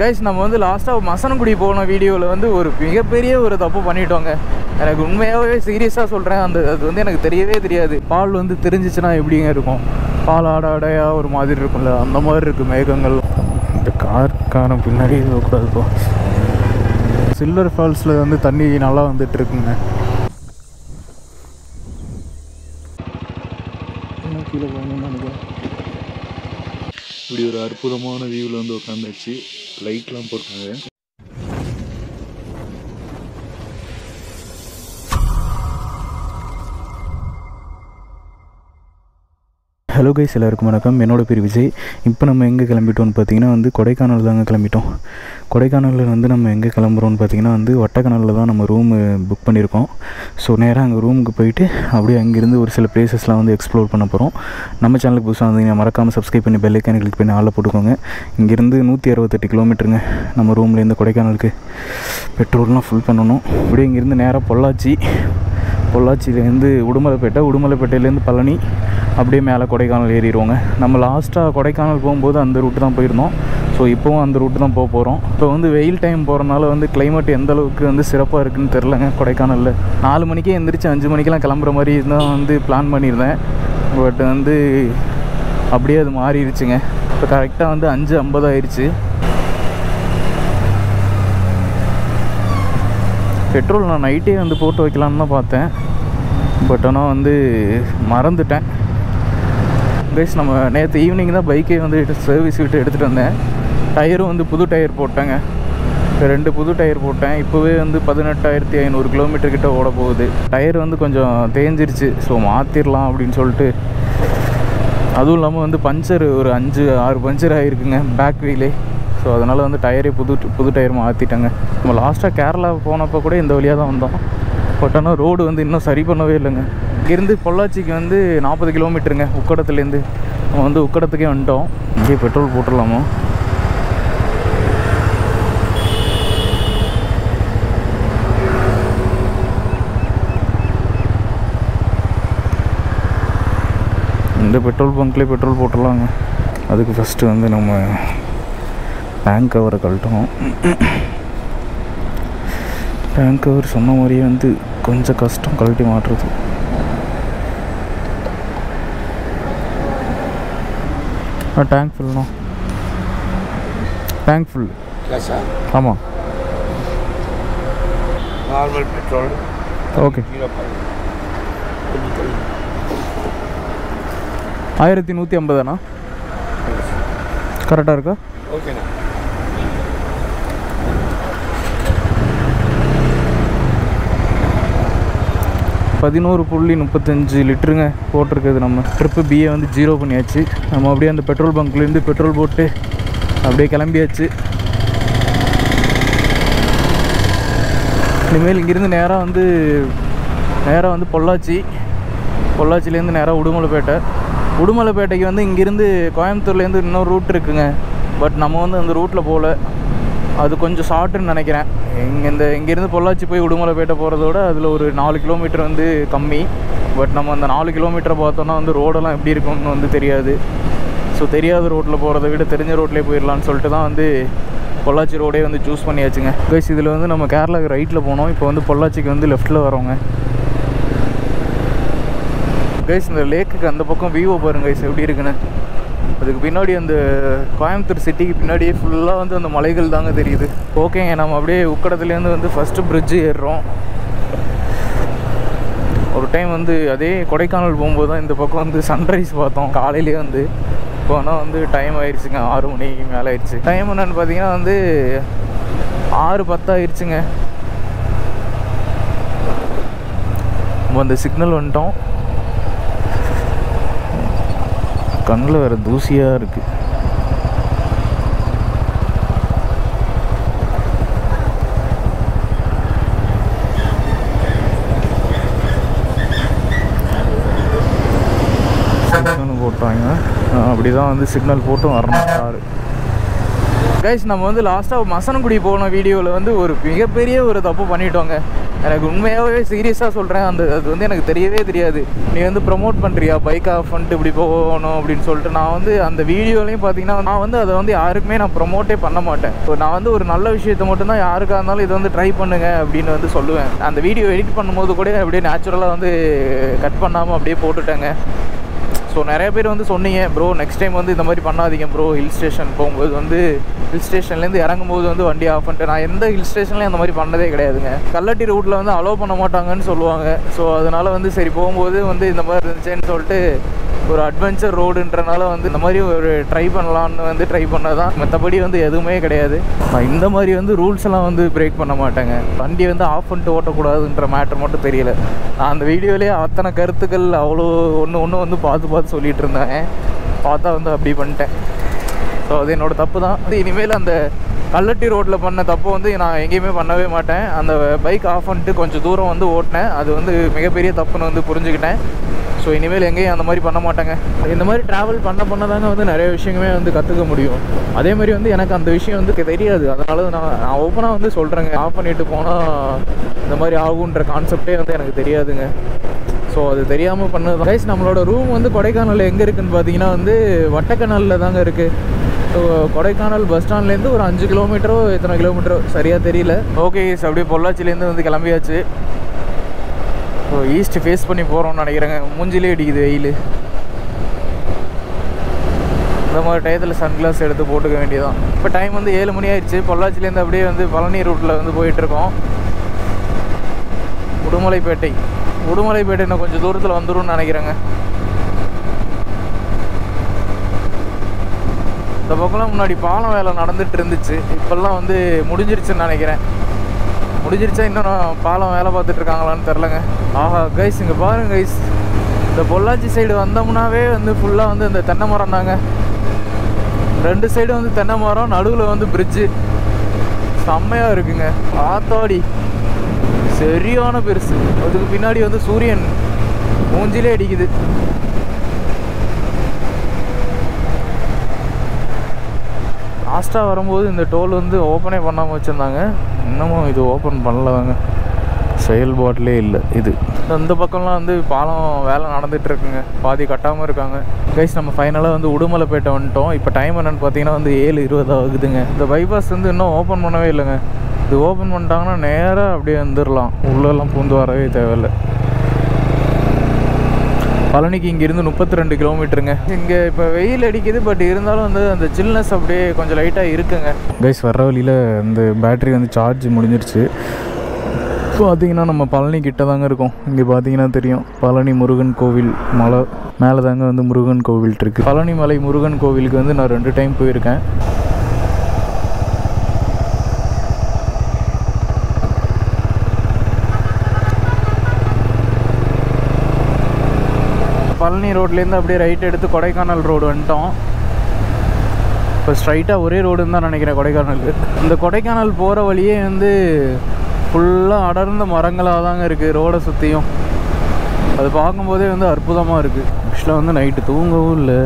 Guys நம்ம வந்து லாஸ்ட்டாக மசனகுடி போன வீடியோவில் வந்து ஒரு மிகப்பெரிய ஒரு தப்பு பண்ணிட்டோங்க. எனக்கு உண்மையாகவே சீரியஸாக சொல்கிறேன். அது வந்து எனக்கு தெரியவே தெரியாது. பால் வந்து தெரிஞ்சிச்சுன்னா எப்படிங்க இருக்கும்? பால் ஆடையாக ஒரு மாதிரி இருக்கும்ல, அந்த மாதிரி இருக்குது மேகங்கள். இந்த கார்க்கான பின்னாடி இருக்கக்கூடாது. இப்போ சில்வர் ஃபால்ஸில் வந்து தண்ணி நல்லா வந்துட்டு இருக்குங்க. கீழே போகணும்னு நினைக்கிறேன். இப்படி ஒரு அற்புதமான வியூவில் வந்து உட்காந்துச்சு. லைட்லாம் போட்டாங்க. ஹலோ கைஸ், எல்லாருக்கும் வணக்கம். என்னோட பேர் விஜய். இப்போ நம்ம எங்கே கிளம்பிட்டோம்னு பார்த்தீங்கன்னா வந்து கொடைக்கானல் தாங்க கிளம்பிட்டோம். கொடைக்கானலில் வந்து நம்ம எங்கே கிளம்புறோம்னு பார்த்தீங்கன்னா வந்து வட்டக்கானலில் தான் நம்ம ரூமு புக் பண்ணியிருக்கோம். ஸோ நேராக அங்கே ரூமுக்கு போயிட்டு அப்படியே அங்கேருந்து ஒரு சில பிளேசஸ்லாம் வந்து எக்ஸ்ப்ளோர் பண்ண போகிறோம். நம்ம சேனலுக்கு புதுசாக வந்தீங்கன்னா மறக்காமல் சப்ஸ்கிரைப் பண்ணி பெல் ஐக்கானை கிளிக் பண்ணி ஆளில் போட்டுக்கோங்க. இங்கேருந்து 168 கிலோமீட்டருங்க நம்ம ரூம்லேருந்து கொடைக்கானலுக்கு. பெட்ரோல்லாம் ஃபுல் பண்ணணும். அப்படியே இங்கேருந்து நேராக பொள்ளாச்சியிலேருந்து உடுமலைப்பேட்டையிலேருந்து பழனி, அப்படியே மேலே கொடைக்கானல் ஏறிடுவோங்க. நம்ம லாஸ்ட்டாக கொடைக்கானல் போகும்போது அந்த ரூட்டு தான் போயிருந்தோம். ஸோ இப்போவும் அந்த ரூட்டு தான் போக போகிறோம். இப்போ வந்து வெயில் டைம் போகிறனால வந்து கிளைமேட் எந்த அளவுக்கு வந்து சிறப்பாக இருக்குதுன்னு தெரிலங்க. கொடைக்கானலில் 4 மணிக்கே எந்திரிச்சு 5 மணிக்கெலாம் கிளம்புற மாதிரி தான் வந்து பிளான் பண்ணியிருந்தேன். பட் வந்து அப்படியே அது மாறிடுச்சுங்க. இப்போ கரெக்டாக வந்து 5:50 ஆயிடுச்சு. பெட்ரோல் நான் நைட்டே வந்து போட்டு வைக்கலான்னு தான் பார்த்தேன். பட் ஆனால் வந்து மறந்துட்டேன். கைஸ், நம்ம நேற்று ஈவினிங் தான் பைக்கே வந்து சர்வீஸ் விட்டு எடுத்துகிட்டு வந்தேன். டயரும் வந்து புது டயர் போட்டேங்க. 2 புது டயர் போட்டேன். இப்போவே வந்து 18,500 கிலோமீட்டர் கிட்ட ஓட போகுது. டயர் வந்து கொஞ்சம் தேஞ்சிருச்சு. ஸோ மாற்றிடலாம் அப்படின்னு சொல்லிட்டு. அதுவும் இல்லாமல் வந்து பஞ்சர் ஒரு 5-6 பஞ்சர் ஆகிருக்குங்க பேக் வீலே. ஸோ அதனால் வந்து டயரே புது டயர் மாற்றிட்டாங்க. நம்ம லாஸ்ட்டாக கேரளா போனப்போ கூட இந்த வழியாக தான் வந்தோம். பட் ஆனால் ரோடு வந்து இன்னும் சரி பண்ணவே இல்லைங்க. இங்கேருந்து பொள்ளாச்சிக்கு வந்து 40 கிலோமீட்டருங்க. உக்கடத்துலேருந்து நம்ம வந்து உக்கடத்துக்கே வந்துட்டோம். இங்கே பெட்ரோல் போட்டுடலாமா? இந்த பெட்ரோல் பங்க்லேயே பெட்ரோல் போட்டுடலாங்க. அதுக்கு ஃபஸ்ட்டு வந்து நம்ம டேங்க் கவரை கழட்டணும். டேங்க் கவர் சொன்ன மாதிரியே வந்து கொஞ்சம் கஷ்டம் கழட்டி மாட்டுறது. டேங்க் ஃபுல்லும் டேங்க் ஃபுல். ஆமாம், நார்மல் பெட்ரோல். ஓகே. 1150 கரெக்டாக இருக்கா? ஓகேண்ணா. 11.35 லிட்டருங்க போட்டிருக்குது. நம்ம ட்ரிப்பு பிஏ வந்து 0 பண்ணியாச்சு. நம்ம அப்படியே அந்த பெட்ரோல் பங்க்லேருந்து பெட்ரோல் போட்டு அப்படியே கிளம்பியாச்சு. இனிமேல் இங்கேருந்து நேராக வந்து பொள்ளாச்சிலேருந்து நேராக உடுமலைப்பேட்டைக்கு வந்து இங்கேருந்து கோயம்புத்தூர்லேருந்து இன்னொரு ரூட் இருக்குங்க. பட் நம்ம வந்து அந்த ரூட்டில் போகல. அது கொஞ்சம் ஷார்ட்டுன்னு நினைக்கிறேன். இங்கேருந்து பொள்ளாச்சி போய் உடுமலைப்பேட்டை போகிறதோட அதில் ஒரு 4 கிலோமீட்டர் வந்து கம்மி. பட் நம்ம அந்த 4 கிலோமீட்டரை பார்த்தோன்னா வந்து ரோடெல்லாம் எப்படி இருக்கும்னு வந்து தெரியாது. ஸோ தெரியாத ரோட்டில் போகிறத விட தெரிஞ்ச ரோட்லேயே போயிடலான்னு சொல்லிட்டு தான் வந்து பொள்ளாச்சி ரோடே வந்து சூஸ் பண்ணியாச்சுங்க. கைஸ், இதில் வந்து நம்ம கேரளாவுக்கு ரைட்டில் போனோம். இப்போ வந்து பொள்ளாச்சிக்கு வந்து லெஃப்ட்டில் வரோங்க. கைஸ், இந்த லேக்குக்கு அந்த பக்கம் வியூவை பாருங்க கைஸ் எப்படி இருக்குன்னு. அதுக்கு பின்னாடி அந்த கோயம்புத்தூர் சிட்டிக்கு பின்னாடியே ஃபுல்லாக வந்து அந்த மலைகள் தாங்க தெரியுது. ஓகேங்க, நம்ம அப்படியே உக்கடத்துலேருந்து வந்து ஃபஸ்ட்டு பிரிட்ஜு ஏறுறோம். ஒரு டைம் வந்து அதே கொடைக்கானல் போகும்போது தான் இந்த பக்கம் வந்து சன்ரைஸ் பார்த்தோம் காலையிலே வந்து. இப்போ ஆனால் வந்து டைம் ஆயிடுச்சுங்க, 6 மணிக்கு மேலே ஆயிடுச்சு. டைம் என்னென்னு பார்த்தீங்கன்னா வந்து 6:10 ஆயிடுச்சுங்க. நம்ம அந்த சிக்னல் வந்துட்டோம். கண்ணில் வேறு தூசியாக இருக்குது. போட்டாங்க. அப்படி தான் வந்து சிக்னல் போட்டு வரணும் காரு. கைஸ், நம்ம வந்து லாஸ்ட்டாக மசனகுடி போன வீடியோவில் வந்து ஒரு மிகப்பெரிய ஒரு தப்பு பண்ணிட்டோங்க. எனக்கு உண்மையாகவே சீரியஸாக சொல்கிறேன், அது வந்து எனக்கு தெரியவே தெரியாது. நீ வந்து ப்ரமோட் பண்ணுறியா பைக் ஆஃப் பண்ணிட்டு இப்படி போகணும் அப்படின்னு சொல்லிட்டு. நான் வந்து அந்த வீடியோலையும் பார்த்தீங்கன்னா நான் வந்து அதை வந்து யாருக்குமே நான் ப்ரமோட்டே பண்ண மாட்டேன். ஸோ நான் வந்து ஒரு நல்ல விஷயத்தை மட்டும்தான் யாருக்காக இருந்தாலும் இது வந்து ட்ரை பண்ணுங்க அப்படின்னு வந்து சொல்லுவேன். அந்த வீடியோ எடிட் பண்ணும்போது கூட அப்படியே நேச்சுரலாக வந்து கட் பண்ணாமல் அப்படியே போட்டுட்டேங்க. ஸோ நிறைய பேர் வந்து சொன்னீங்க, ப்ரோ நெக்ஸ்ட் டைம் வந்து இந்த மாதிரி பண்ணாதீங்க ப்ரோ, ஹில் ஸ்டேஷன் போகும்போது வந்து ஹில் ஸ்டேஷன்லேருந்து இறங்கும்போது வந்து வண்டி ஆஃப் பண்ணிட்டு. நான் எந்த ஹில் ஸ்டேஷன்லையும் அந்த மாதிரி பண்ணதே கிடையாதுங்க. கல்லட்டி ரூட்டில் வந்து அலோவ் பண்ண மாட்டாங்கன்னு சொல்லுவாங்க. ஸோ அதனால் வந்து சரி போகும்போது வந்து இந்த மாதிரி இருந்துச்சேன்னு சொல்லிட்டு ஒரு அட்வென்ச்சர் ரோடுன்றனால வந்து இந்த மாதிரி ஒரு ட்ரை பண்ணலான்னு வந்து ட்ரை பண்ணதான். மற்றபடி வந்து எதுவுமே கிடையாது. நான் இந்த மாதிரி வந்து ரூல்ஸ் எல்லாம் வந்து பிரேக் பண்ண மாட்டேங்க. வண்டியை வந்து ஆஃப் பண்ணிட்டு ஓட்டக்கூடாதுன்ற மேட்டர் மட்டும் தெரியல. நான் அந்த வீடியோலேயே அத்தனை கருத்துக்கள் அவ்வளோ ஒன்று வந்து பார்த்து சொல்லிகிட்டு இருந்தேன். பார்த்தா வந்து அப்படி பண்ணிட்டேன். ஸோ அது என்னோடய தப்பு தான். இனிமேல் அந்த கல்லட்டி ரோட்டில் பண்ண தப்பு வந்து நான் எங்கேயுமே பண்ணவே மாட்டேன். அந்த பைக் ஆஃப் பண்ணிட்டு கொஞ்சம் தூரம் வந்து ஓட்டினேன். அது வந்து மிகப்பெரிய தப்புன்னு வந்து புரிஞ்சுக்கிட்டேன். ஸோ இனிமேல் எங்கேயும் அந்த மாதிரி பண்ண மாட்டேங்க. இந்த மாதிரி ட்ராவல் பண்ண தாங்க வந்து நிறைய விஷயங்களுமே வந்து கற்றுக்க முடியும். அதே மாதிரி வந்து எனக்கு அந்த விஷயம் வந்து தெரியாது. அதனால நான் ஓப்பனாக வந்து சொல்கிறேங்க, ஆஃப் பண்ணிட்டு போனால் இந்த மாதிரி ஆகுன்ற கான்செப்டே வந்து எனக்கு தெரியாதுங்க. ஸோ அது தெரியாமல் பண்ணது கைஸ். நம்மளோட ரூம் வந்து கொடைக்கானலில் எங்கே இருக்குதுன்னு பார்த்தீங்கன்னா வந்து வட்டக்கனாலில் தாங்க இருக்குது. ஸோ கொடைக்கானல் பஸ் ஸ்டாண்ட்லேருந்து ஒரு 5 கிலோமீட்டரோ எத்தனை கிலோமீட்டரோ சரியாக தெரியல. ஓகே கைஸ், அப்படியே பொள்ளாச்சிலேருந்து வந்து கிளம்பியாச்சு. ஸோ ஈஸ்ட் ஃபேஸ் பண்ணி போகிறோம்னு நினைக்கிறேங்க. மூஞ்சிலே அடிக்குது வெயில். இந்த மாதிரி டயத்தில் சன்கிளாஸ் எடுத்து போட்டுக்க வேண்டியதான். இப்போ டைம் வந்து 7 மணி ஆயிடுச்சு. பொள்ளாச்சிலேருந்து அப்படியே வந்து பழனி ரூட்டில் வந்து போயிட்டுருக்கோம். உடுமலைப்பேட்டை இன்னும் கொஞ்சம் தூரத்தில் வந்துடும்னு நினைக்கிறேங்க. இந்த பக்கம்லாம் முன்னாடி பாலம் வேலை நடந்துகிட்டு இருந்துச்சு. இப்போல்லாம் வந்து முடிஞ்சிருச்சுன்னு நினைக்கிறேன். முடிஞ்சிருச்சா இன்னும் பாலம் வேலை பார்த்துட்ருக்காங்களான்னு தெரிலங்க. ஆஹா கைஸ், இங்கே பாருங்க கைஸ், இந்த பொள்ளாச்சி சைடு வந்தோம்னாவே வந்து ஃபுல்லாக வந்து இந்த தென்னை மரம் தாங்க. 2 சைடும் வந்து தென்னை மரம், நடுவில் வந்து பிரிட்ஜு. செம்மையாக இருக்குங்க. ஆத்தாடி சரியான பெருசு. அதுக்கு பின்னாடி வந்து சூரியன் மூஞ்சிலே அடிக்குது. லாஸ்ட்டாக வரும்போது இந்த டோல் வந்து ஓப்பனே பண்ணாமல் வச்சுருந்தாங்க. இன்னமும் இது ஓப்பன் பண்ணலதாங்க, செயல்பாட்டிலே இல்லை இது. இந்த பக்கம்லாம் வந்து பாலம் வேலை நடந்துகிட்ருக்குங்க, பாதி கட்டாமல் இருக்காங்க. கைஸ் நம்ம ஃபைனலாக வந்து உடுமலைப்பேட்டை வந்துட்டோம். இப்போ டைம் என்னென்னு பார்த்தீங்கன்னா வந்து 7:20 ஆகுதுங்க. இந்த பைபாஸ் வந்து இன்னும் ஓப்பன் பண்ணவே இல்லைங்க. இது ஓப்பன் பண்ணிட்டாங்கன்னா நேராக அப்படியே வந்துடலாம், உள்ளெல்லாம் பூந்து வரவே தேவையில்லை. பழனிக்கு இங்கேருந்து 32 கிலோமீட்டருங்க. இங்கே இப்போ வெயில் அடிக்குது, பட் இருந்தாலும் வந்து அந்த சில்னஸ் அப்படியே கொஞ்சம் லைட்டாக இருக்குங்க. கைஸ் வர வழியில் இந்த பேட்ரி வந்து சார்ஜ் முடிஞ்சிருச்சு. பார்த்தீங்கன்னா நம்ம பழனி கிட்ட தாங்க இருக்கோம். இங்கே பார்த்தீங்கன்னா தெரியும், பழனி முருகன் கோவில் மலை மேலே தாங்க வந்து முருகன் கோவில் இருக்குது. பழனி மலை முருகன் கோவிலுக்கு வந்து நான் 2 டைம் போயிருக்கேன். பழனி ரோட்லேருந்து அப்படியே ரைட் எடுத்து கொடைக்கானல் ரோடு வந்துட்டோம். இப்போ ஸ்ட்ரைட்டாக ஒரே ரோடுன்னு தான் நினைக்கிறேன் கொடைக்கானலுக்கு. இந்த கொடைக்கானல் போகிற வழியே வந்து ஃபுல்லாக அடர்ந்த மரங்களாக தாங்க இருக்குது ரோடை சுற்றியும். அது பார்க்கும்போதே வந்து அற்புதமாக இருக்குது. ஆக்சுவலாக வந்து நைட்டு தூங்கவும் இல்லை,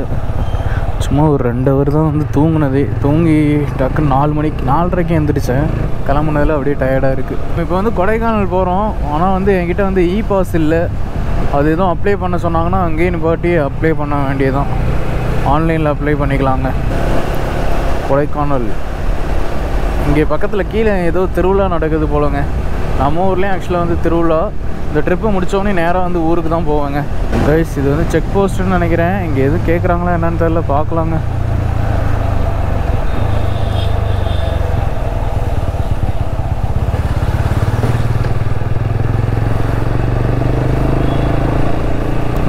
சும்மா ஒரு 2 ஹவர் தான் வந்து தூங்கினதே. தூங்கி டக்குன்னு 4 மணிக்கு 4:30க்கு எழுந்திரிச்சேன். கிளம்புனதில் அப்படியே டயர்டாக இருக்குது. இப்போ வந்து கொடைக்கானல் போகிறோம். ஆனால் வந்து என்கிட்ட வந்து இ பாஸ் இல்லை. அது எதுவும் அப்ளை பண்ண சொன்னாங்கன்னா அங்கேயே நிப்பாட்டி அப்ளை பண்ண வேண்டியதான். ஆன்லைனில் அப்ளை பண்ணிக்கலாங்க. கொடைக்கானல் இங்கே பக்கத்தில் கீழே ஏதோ திருவிழா நடக்குது போலங்க. நம்ம ஊர்லேயும் ஆக்சுவலாக வந்து திருவிழா. இந்த ட்ரிப்பை முடித்தோடனே நேராக வந்து ஊருக்கு தான் போவாங்க. கைஸ் இது வந்து செக் போஸ்ட்டுன்னு நினைக்கிறேன். இங்கே எதுவும் கேட்குறாங்களா என்னன்னு தெரியல, பார்க்கலாங்க.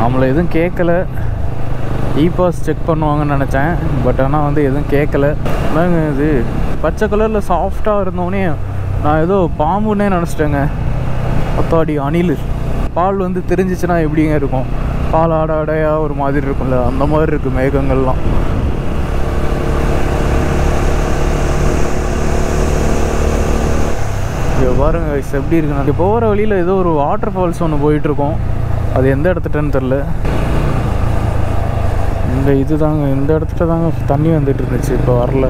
நம்மளை எதுவும் கேட்கல. இ பாஸ் செக் பண்ணுவாங்கன்னு நினச்சேன், பட் ஆனால் வந்து எதுவும் கேட்கல. அதாங்க இது பச்சை கலரில் சாஃப்டாக இருந்தோடனே நான் ஏதோ பாம்புன்னே நினச்சிட்டேங்க. அத்தாடி அணில். பால் வந்து தெரிஞ்சிச்சுன்னா எப்படிங்க இருக்கும்? பால் ஆடையாக ஒரு மாதிரி இருக்கும்ல, அந்த மாதிரி இருக்குது மேகங்கள்லாம். இங்கே பாருங்க எப்படி இருக்குண்ணா. இங்கே போகிற வழியில் ஏதோ ஒரு வாட்டர் ஃபால்ஸ் ஒன்று போயிட்டுருக்கோம். அது எந்த இடத்துட்டன்னு தெரில. இந்த இது தாங்க, இந்த இடத்துல தாங்க தண்ணி வந்துட்டு இருந்துச்சு, இப்போ வரல.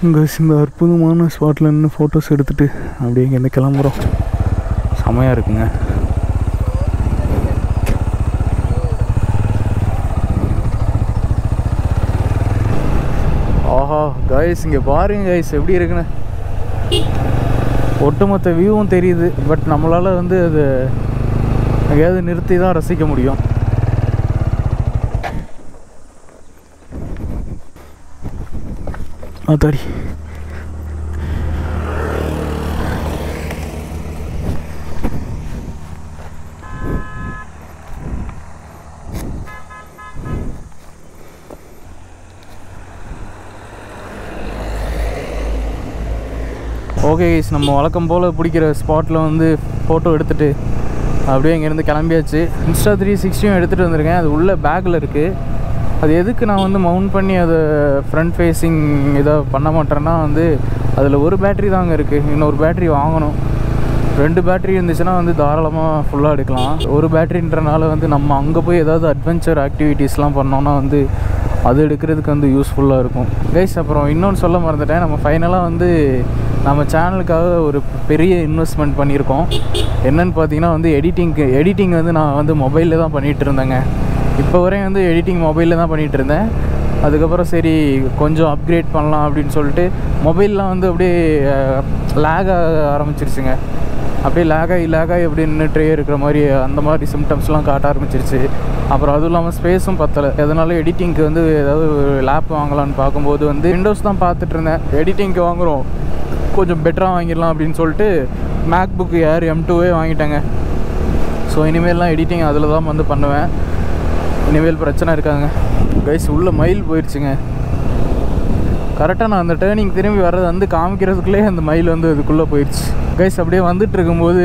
இங்கே இந்த அற்புதமான ஸ்பாட்டில் நின்று ஃபோட்டோஸ் எடுத்துகிட்டு அப்படியே இங்கேருந்து கிளம்புறோம். செமையாக இருக்குங்க. ஆஹா கைஸ், இங்கே பாருங்க கைஸ் எப்படி இருக்குன்னு. ஒட்டுமொத்த வியூவும் தெரியுது. பட் நம்மளால் வந்து அது எங்கேயாவது நிறுத்தி தான் ரசிக்க முடியும். அதாடி ஓகே கைஸ், நம்ம வழக்கம் போல் பிடிக்கிற ஸ்பாட்டில் வந்து ஃபோட்டோ எடுத்துகிட்டு அப்படியே இங்கேருந்து கிளம்பியாச்சு. இன்ஸ்டா 360 எடுத்துகிட்டு வந்திருக்கேன். அது உள்ளே பேக்கில் இருக்குது. அது எதுக்கு நான் வந்து மவுண்ட் பண்ணி அதை ஃப்ரண்ட் ஃபேஸிங் இதை பண்ண மாட்டேன்னா வந்து அதில் ஒரு பேட்ரி தாங்க இருக்குது. இன்னொரு பேட்ரி வாங்கணும். 2 பேட்ரி இருந்துச்சுன்னா வந்து தாராளமாக ஃபுல்லாக எடுக்கலாம். ஒரு பேட்ரின்றனால வந்து நம்ம அங்கே போய் ஏதாவது அட்வென்ச்சர் ஆக்டிவிட்டீஸ்லாம் பண்ணோன்னா வந்து அது எடுக்கிறதுக்கு வந்து யூஸ்ஃபுல்லாக இருக்கும் கைஸ். அப்புறம் இன்னொன்று சொல்ல மறந்துட்டேன். நம்ம ஃபைனலாக வந்து நம்ம சேனலுக்காக ஒரு பெரிய இன்வெஸ்ட்மெண்ட் பண்ணியிருக்கோம். என்னென்னு பார்த்தீங்கன்னா வந்து எடிட்டிங் வந்து நான் வந்து மொபைலில் தான் பண்ணிகிட்டு இருந்தேங்க. இப்போ வரையும் வந்து எடிட்டிங் மொபைலில் தான் பண்ணிகிட்டு இருந்தேன். அதுக்கப்புறம் சரி கொஞ்சம் அப்கிரேட் பண்ணலாம் அப்படின்னு சொல்லிட்டு மொபைல்லாம் வந்து அப்படியே லேக் ஆக ஆரம்பிச்சிருச்சுங்க. அப்படியே லேகாகி அப்படியே நின்றுட்டே இருக்கிற மாதிரி அந்த மாதிரி சிம்டம்ஸ்லாம் காட்ட ஆரம்பிச்சிருச்சு. அப்புறம் அதுவும் இல்லாமல் ஸ்பேஸும் பத்தலை. அதனால எடிட்டிங்க்கு வந்து ஏதாவது லேப் வாங்கலான்னு பார்க்கும்போது வந்து விண்டோஸ் தான் பார்த்துட்டு இருந்தேன். எடிட்டிங்க்கு வாங்குகிறோம், கொஞ்சம் பெட்டராக வாங்கிடலாம் அப்படின்னு சொல்லிட்டு மேக்புக் ஏர் M2 வாங்கிட்டேங்க. ஸோ இனிமேல்லாம் எடிட்டிங் அதில் தான் வந்து பண்ணுவேன். இனிமேல் பிரச்சனை இருக்காங்க கைஸ். உள்ள மயில் போயிடுச்சுங்க. கரெக்டாக நான் அந்த டேர்னிங் திரும்பி வர்றது வந்து காமிக்கிறதுக்குள்ளே அந்த மயில் வந்து அதுக்குள்ளே போயிடுச்சு கைஸ். அப்படியே வந்துட்டு இருக்கும்போது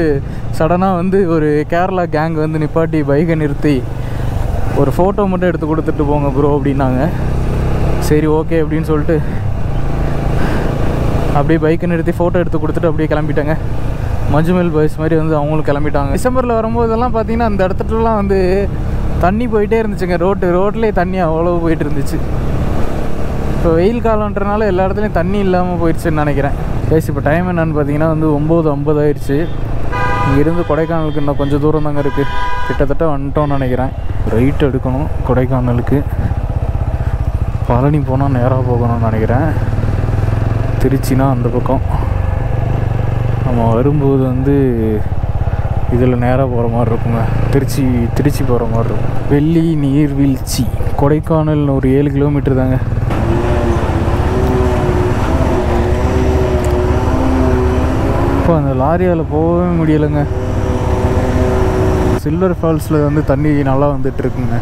சடனாக வந்து ஒரு கேரளா கேங் வந்து நிப்பாட்டி பைக்கை நிறுத்தி ஒரு ஃபோட்டோ மட்டும் எடுத்து கொடுத்துட்டு போங்க ப்ரோ அப்படின்னாங்க. சரி ஓகே அப்படின்னு சொல்லிட்டு அப்படியே பைக்கை நிறுத்தி ஃபோட்டோ எடுத்து கொடுத்துட்டு அப்படியே கிளம்பிட்டாங்க. மஞ்சுமெல் பாய்ஸ் மாதிரி வந்து அவங்களும் கிளம்பிட்டாங்க. டிசம்பரில் வரும்போதெல்லாம் பார்த்தீங்கன்னா அந்த இடத்துலலாம் வந்து தண்ணி போயிட்டே இருந்துச்சுங்க. ரோட்லேயே தண்ணி அவ்வளோ போயிட்டு இருந்துச்சு. இப்போ வெயில் காலன்றனால எல்லா இடத்துலையும் தண்ணி இல்லாமல் போயிடுச்சுன்னு நினைக்கிறேன் கைஸ். இப்போ டைம் என்னென்னு பார்த்தீங்கன்னா வந்து 9:50 ஆயிடுச்சு. இங்கேருந்து கொடைக்கானலுக்கு இன்னும் கொஞ்சம் தூரம் தாங்க இருக்குது. கிட்டத்தட்ட வந்துட்டோன்னு நினைக்கிறேன். ரைட் எடுக்கணும் கொடைக்கானலுக்கு. பழனி போனால் நேராக போகணும்னு நினைக்கிறேன். திருச்சினா அந்த பக்கம். நம்ம வரும்போது வந்து இதில் நேராக போகிற மாதிரி இருக்குங்க. திருச்சி போகிற மாதிரி இருக்கும். வெள்ளி நீர்வீழ்ச்சி கொடைக்கானல் ஒரு 7 கிலோமீட்டர் தாங்க. இப்போ அந்த லாரியால் போகவே முடியலைங்க. சில்வர் ஃபால்ஸில் வந்து தண்ணி நல்லா வந்துட்டுருக்குங்க.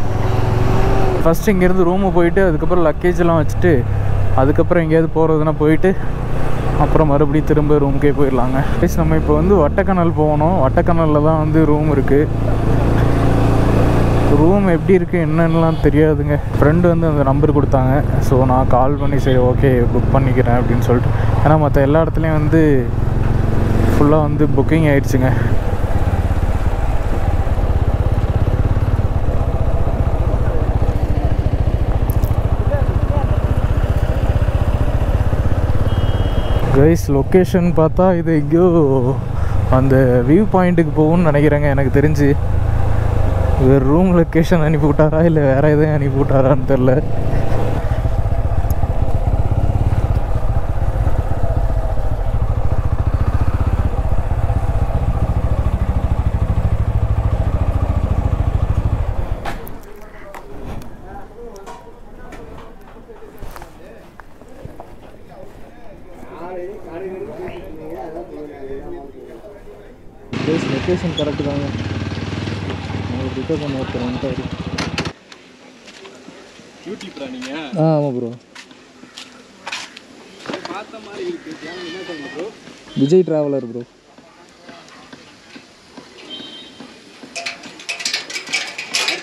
ஃபஸ்ட்டு இங்கேருந்து ரூமு போயிட்டு அதுக்கப்புறம் லக்கேஜெலாம் வச்சுட்டு அதுக்கப்புறம் எங்கேயாவது போகிறதுனா போயிட்டு அப்புறம் மறுபடியும் திரும்ப ரூமுக்கே போயிடலாங்க. ப்ளீஸ் நம்ம இப்போ வந்து வட்டக்கனல் போகணும். வட்டக்கனலில் தான் வந்து ரூம் இருக்குது. ரூம் எப்படி இருக்குது என்னென்னலாம் தெரியாதுங்க. ஃப்ரெண்டு வந்து அந்த நம்பர் கொடுத்தாங்க. ஸோ நான் கால் பண்ணி சரி ஓகே புக் பண்ணிக்கிறேன் அப்படின்னு சொல்லிட்டு. ஏன்னா மற்ற எல்லா இடத்துலையும் வந்து ஃபுல்லாக வந்து புக்கிங் ஆகிடுச்சுங்க. கைஸ் லொக்கேஷன் பார்த்தா இது எங்கேயோ அந்த வியூ பாயிண்ட்டுக்கு போகும்னு நினைக்கிறேங்க. எனக்கு தெரிஞ்சு வேறு ரூம் லொக்கேஷன் அனுப்பி விட்டாரா இல்லை வேறு எதையும் அனுப்பி விட்டாரான்னு தெரில. லொக்கேஷன் கரெக்டு தாங்க. உங்களுக்கு பிக்கப் பண்ண ஒருத்தர் வந்துட்டாரு. யூடியூப்ரா நீங்கள்? ஆமாம் ப்ரோ. பார்த்த மாதிரி இருக்குது ப்ரோ. Vijay traveller bro.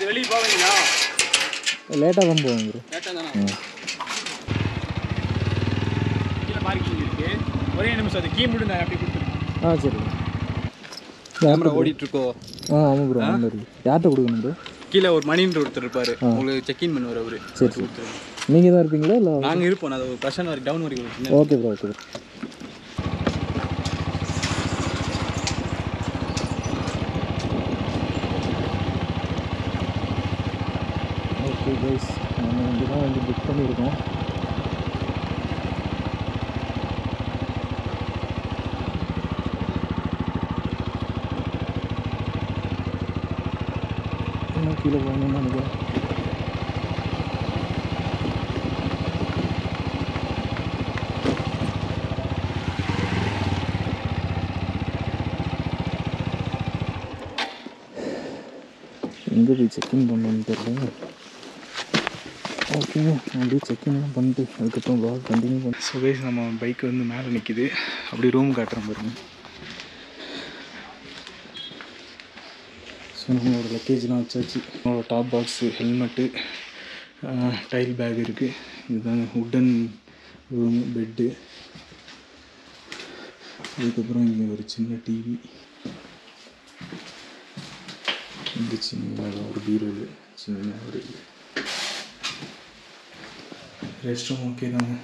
வெளியே போவீங்களா? லேட்டாக தான் போவேன் ப்ரோ. லேட்டாக தானே? கீழே பார்க்கிங் இருக்குது. ஒரே நிமிஷம் அது கீ மட்டும் நான் அப்படி கொடுத்துருக்கேன். சரி. கேமரா ஓடிட்டுருக்கோ? ஆமாம் ப்ரோ. யார்கிட்ட கொடுக்கணும் ப்ரோ? கீழே ஒரு மணின்ற ஒருத்தர் இருப்பார், உங்களுக்கு செக்இன் பண்ணுவார் அவர். சரி கொடுத்துருங்க. நீங்கள் தான் இருப்பீங்களா இல்லை? நாங்கள் இருப்போம். அது ஒரு பிரச்சனை வரைக்கும் டவுன் வரைக்கும். Okay bro, okay bro. Okay guys, நம்ம வந்து தான் வந்து புக் பண்ணியிருக்கோம். இன்னும் கீழே போகணும்னு நினைக்கிறேன். எங்கே போய் செக்இன் பண்ணணும்னு தெரியல. ஓகேங்க, அப்படியே செக்இன்லாம் பண்ணிட்டு அதுக்கப்புறம் vlog கண்டினியூ பண்ணி. ஸோ கைஸ், நம்ம பைக் வந்து மேலே நிற்கிது. அப்படி ரூம் காட்டுறேன் பாருங்க. ஸோ நம்மளோட லக்கேஜ்லாம் வச்சாச்சு. நம்மளோட top box, helmet, tail bag இருக்குது. இதுதாங்க உட்டன் ரூமு, பெட்டு. அதுக்கப்புறம் இங்கே ஒரு சின்ன டிவி, இங்கே சின்ன ஒரு பீரோல், சின்ன ஒரு ரெஸ்ட் ரூம். ஓகே தாங்க.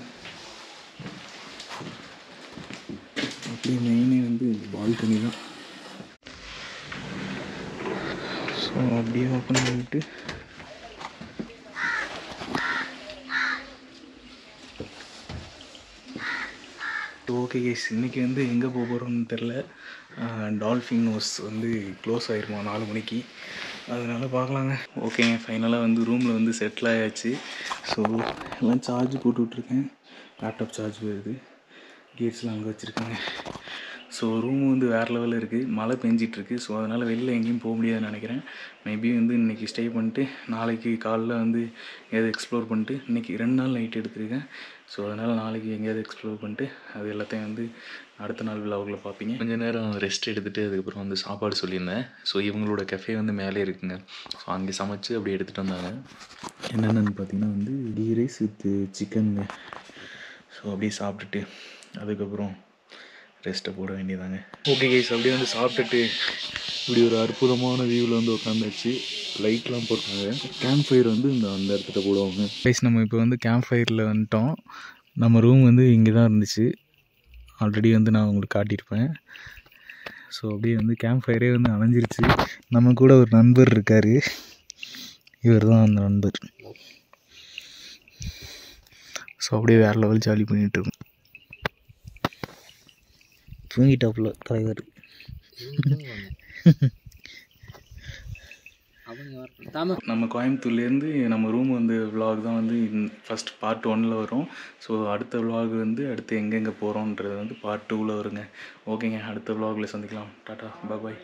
அப்படியே மெயினே வந்து பால்கனி தான். ஸோ அப்படியே ஓப்பன் பண்ணிவிட்டு ஓகே கேஸ், இன்றைக்கி வந்து எங்கே போக போகிறோம்னு தெரில. டால்ஃபின் ஹவுஸ் வந்து க்ளோஸ் ஆகிருமா 4 மணிக்கு, அதனால் பார்க்கலாங்க. ஓகேங்க, ஃபைனலாக வந்து ரூமில் வந்து செட்டில் ஆயாச்சு. ஸோ எல்லாம் சார்ஜ் போட்டு விட்ருக்கேன். லேப்டாப் சார்ஜ் வருது. கேட்ஸ்லாம் அங்கே வச்சுருக்காங்க. ஸோ ரூம் வந்து வேறு லெவலில் இருக்குது. மழை பெஞ்சிட்ருக்கு. ஸோ அதனால் வெளில எங்கேயும் போக முடியாதுன்னு நினைக்கிறேன். மேபி வந்து இன்றைக்கி ஸ்டே பண்ணிட்டு நாளைக்கு காலைல வந்து எதாவது எக்ஸ்ப்ளோர் பண்ணிட்டு, இன்றைக்கி 2 நாள் நைட் எடுத்துருக்கேன். ஸோ அதனால் நாளைக்கு எங்கேயாவது எக்ஸ்ப்ளோர் பண்ணிட்டு அது எல்லாத்தையும் வந்து அடுத்த நாள் விலாகில் பார்ப்பீங்க. கொஞ்சம் நேரம் ரெஸ்ட் எடுத்துகிட்டு அதுக்கப்புறம் வந்து சாப்பாடு சொல்லியிருந்தேன். ஸோ இவங்களோட கஃபே வந்து மேலே இருக்குங்க. ஸோ அங்கே சமைச்சு அப்படி எடுத்துகிட்டு வந்தாங்க. என்னென்னு பார்த்தீங்கன்னா வந்து கீ ரைஸ் வித் சிக்கனுங்க. ஸோ அப்படியே சாப்பிட்டுட்டு அதுக்கப்புறம் ரெஸ்ட்டை போட வேண்டியதாங்க. ஓகே கைஸ், அப்படியே வந்து சாப்பிட்டுட்டு இப்படி ஒரு அற்புதமான வியூவில் வந்து உட்காந்தாச்சு. லைட்லாம் போட்டாங்க. கேம்ப் ஃபயர் வந்து அந்த இடத்துல போடுவாங்க. கைஸ், நம்ம இப்போ வந்து கேம்ப் ஃபயரில் வந்துட்டோம். நம்ம ரூம் வந்து இங்கே தான் இருந்துச்சு. ஆல்ரெடி வந்து நான் உங்களுக்கு காட்டியிருப்பேன். ஸோ அப்படியே வந்து கேம்ப் ஃபயரே வந்து அணைஞ்சிருச்சு. நம்ம கூட ஒரு நண்பர் இருக்கார். இவர் தான் அந்த நண்பர். ஸோ அப்படியே வேறு லெவல் ஜாலி பண்ணிகிட்ருக்கோம். தூங்கிட்டாப்புல தலைவர். நம்ம கோயம்புத்தூர்லேருந்து நம்ம ரூம் வந்து விலாக் தான் வந்து ஃபஸ்ட் பார்ட் 1ல் வரும். ஸோ அடுத்த விலாக் வந்து அடுத்து எங்கெங்கே போகிறோன்றது வந்து பார்ட் 2ல் வருங்க. ஓகேங்க, அடுத்த விலாகில் சந்திக்கலாம். டாட்டா, பாய்.